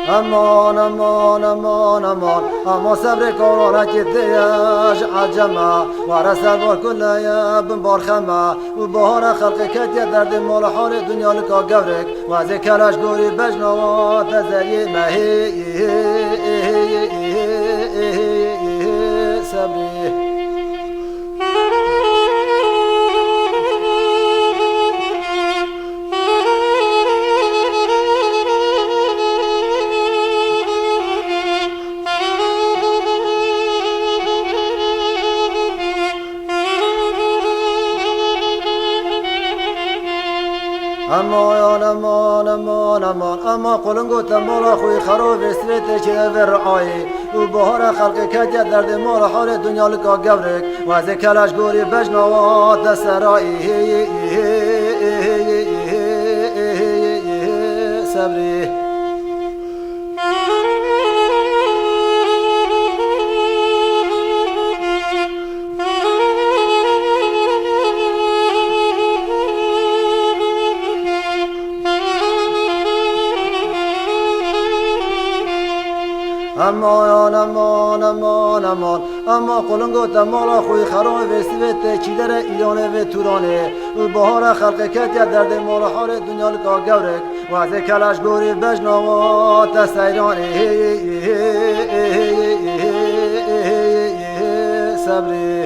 امان امان امان امان اما صبر کارانکê têye ji ecema were serbar kulleye binbar xema û bihara xelqê ketiye derdê mala halê dinyalika gewrik Wezê keleş gorî bejna te zeriyê mehê Sebrê امان امان امان امان اما قلنگو تمالا خوی خرا و سبê çiye ve Rihayê û bihara xelqê ketiye derdê mala halê dinyalika gewrik Wezê keleş gorî bejna te serayê Sebrê امان امان امان امان اما قلنگو تمالا خوی خرا و سبê çiye Îranê ve Tûranê û bihara xelqê ketiye derdê mala halê dinyalika gewrik Wezê keleş gorî bejna te seyranê Sebrê